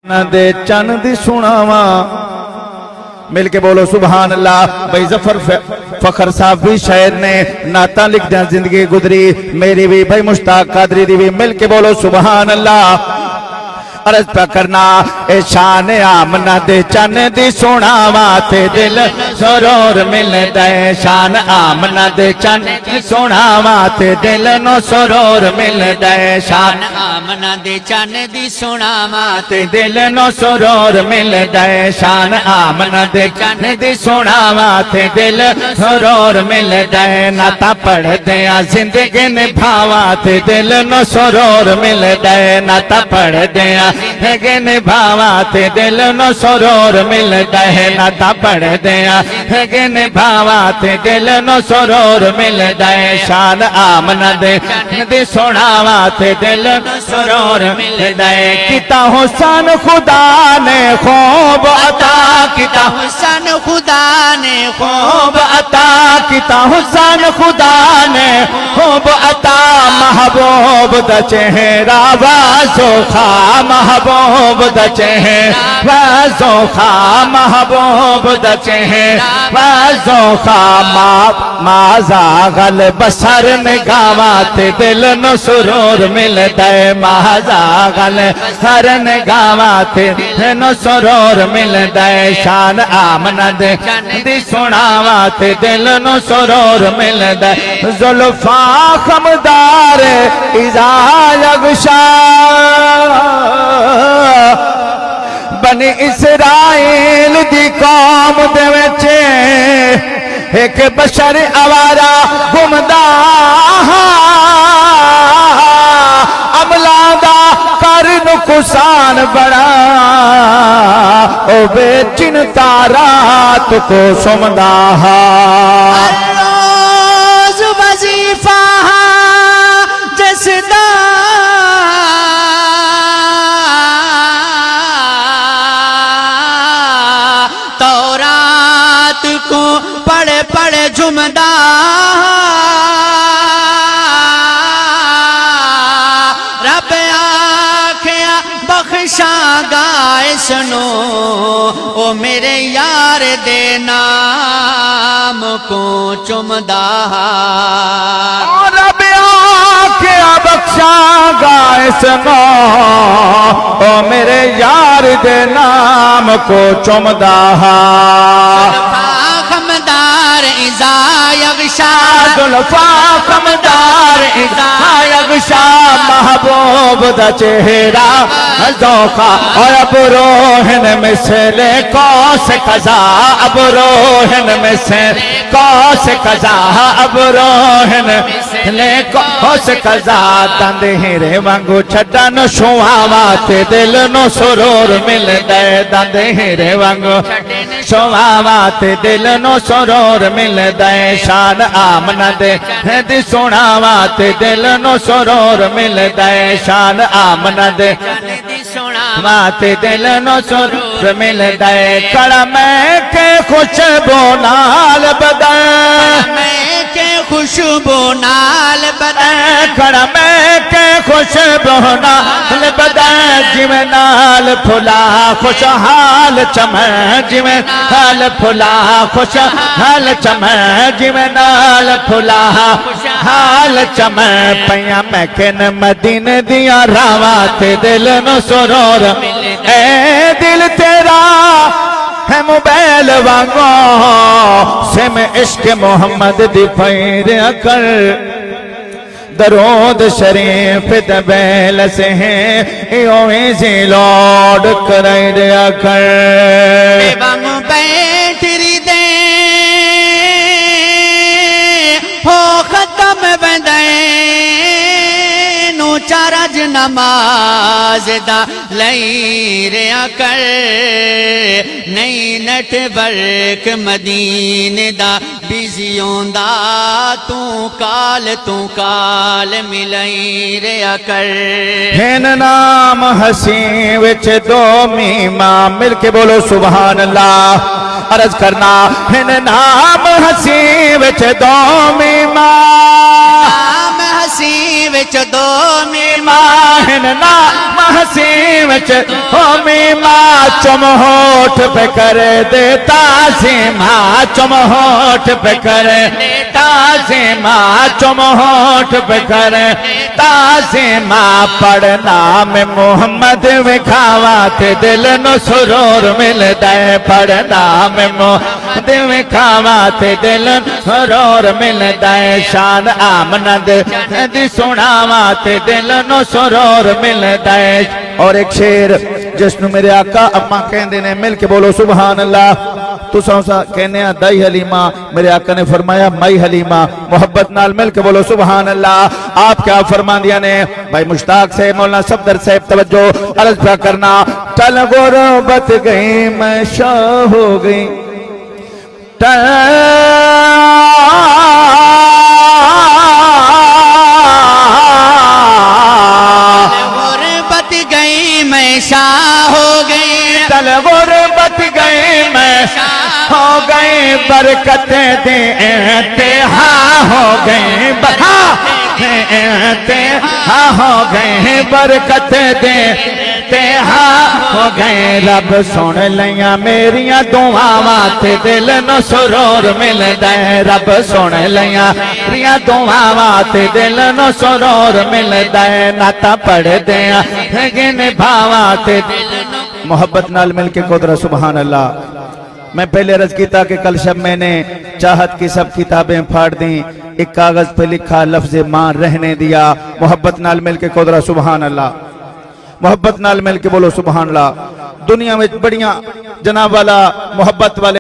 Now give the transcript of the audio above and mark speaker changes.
Speaker 1: दे चन दी सुनावा मिल के बोलो सुभान अल्लाह। भाई जफर फखर साहब भी शायर ने नाता लिख दिया जिंदगी गुजरी मेरी भी भाई मुश्ताक कादरी दी भी मिल के बोलो सुभान अल्लाह। अर्ज पे करना ए शान आमना दे चन दी सुनावा ते दिल सरोर मिल दे। शान आमना दे चन सुनावा ते दिल नो सरोर मिल दे। शान
Speaker 2: आमना दे चन दी सुनावा
Speaker 1: ते दिल नो सरोर मिल दे। शान आमना दे चन दी सुनावा ते दिल सरोर मिल दे। नाता पढ़ दे जिंदगी निभावा ते दिल नो सरोर मिल दे। नाता पढ़ दे जिंदगी निभावा ते दिल नो सरोर मिल दे। नाता पढ़ दे जिंदगी निभावा ते दिल नो सरोर मिल दे। शान आमना दे दी सुनावा ते दिल सरोर मिल दे। किता हुसन खुदा ने खूब अता किता
Speaker 2: हुसन खुदा ने
Speaker 1: खूब अता किता हुसन खुदा ने खूब अता। महबूब द चेहरा वाज़ोखा महबूब द चेहरा वाज़ोखा महबूब द चेहरा वाज़ोखा। माज़ा गल बसर निगावा ते दिल नो सुरूर मिल दे। माज़ा गल हर निगावा ते दिल नो सुरूर मिल दे। शान आमना दे दी सुनावा ते दिल नो सुरूर मिल दे। जुल्फा खमदार इज़ा यग़शा बनी इसराइल दी कौम दे विच एक बशर आवारा घुमदा अमला दा कर नुकसान बड़ा ओ बेचिंता रात को सुमदा
Speaker 2: रोज वजीफा जसदा तौरात को पढ़ पढ़ जुमदा। रब आखिया बख्शा गाए सुनो ओ मेरे यार दे नाम को चुमदा।
Speaker 1: रब आखिया बख्शा गाए सुनो ओ मेरे यार दे नाम को चुमदा।
Speaker 2: खमदार इज़ा यग़शा
Speaker 1: जुल्फा खमदार इज़ा यग़शा महबूब दा चेहरा ज़ोखा। और अब रोहन में से ले कौस कज़ा अब रोहन में से कौस कज़ा अब रोहन ले कौस कज़ा। दंद हीरे वांगू छड़न छुआवा ते दिल नो सुरूर मिल दे। दंद हीरे वांगू छुआवा ते दिल नो सुरूर मिल दे। शान आमना दे दी सुनावा ते दिल नो सुरूर मिल दे। शान आमना दे सुनावा ते दिल नो सुरूर मिल दे। कड़म के खुशबू नाल बदन
Speaker 2: के खुशबू नाल बदन
Speaker 1: कड़म के खुशबू नाल बदन। जिवें नाल फुला खुशहाल चमन जिवें नाल फुला खुशहाल चमन जिवें नाल फुला हाल चमन। पैया मैकन मदीने दिया रावा ते दिल नो सुरूर ए दिल तेरा है मोबाइल वांगो सिम इश्क मोहम्मद दी पैर कर। दरूद शरीफ दबैल से है ओए से लौट कर दिया कर।
Speaker 2: बांगो बैठरी दे हो खत्म बंदे नो चारज नमाज दा लई रिया कर। नई नेटवर्क मदीने दा बिजी होंदा तू काल मिलई रिया कर।
Speaker 1: हिन नाम हसी विच दो मीमा मिल के बोलो सुभान अल्लाह। अर्ज करना हिन नाम हसी विच दो मीमा
Speaker 2: नाम हसी विच दो मीमा
Speaker 1: माहिन ना महसी विच हो मीमा चुम होठ पे करे दे ताज़ीमा चुम होठ पे करे ताज़ीमा चुम होठ पे करे ताज़ीमा पढ़ना में मोहम्मद विखावा ते दिल नो सुरूर मिलदा है पढ़ना में मोहम्मद विखावा ते दिल सुरूर मिलदा है शान आमनद दी सुनावा ते दिल नो सुरूर मिलदा है। और एक शेर जिसनु मेरे आका अम्मा कहंदे ने मिल के बोलो सुभान अल्लाह। तुसा कहने दाई हलीमा मेरे आका ने फरमाया माई हलीमा मोहब्बत नाल मिल के बोलो सुभान अल्लाह। आप क्या फरमा दिया ने भाई मुश्ताक से मौलाना सफदर साहब तवज्जो अर्ज क्या करना। चल गुरबत गई मैं शाह हो गई
Speaker 2: गुरबत गई मैं शाह हो गई
Speaker 1: चल गुरबत गई मैं हो गई बरकतें दे इंतहा हो गई इंतहा हो गए बरकतें दे इंतहा हो गए। रब सुन लिया मेरिया दुआवां ते दिल नो सुरूर मिलदा है रब सुन लिया मेरिया दुआवां ते दिल नो सुरूर मिलदा है नाता पढ़दे गिन भावां ते मोहब्बत नाल मिल के कोदरा सुभान अल्लाह। मैं पहले अर्ज किया कि कल शब मैंने चाहत की सब किताबें फाड़ दी एक कागज पे लिखा लफ्ज मां रहने दिया। मोहब्बत नाल मिल के कोदरा सुभान अल्लाह। मोहब्बत नाल मिल के बोलो सुभान अल्लाह। दुनिया में बढ़िया जनाब वाला मोहब्बत वाले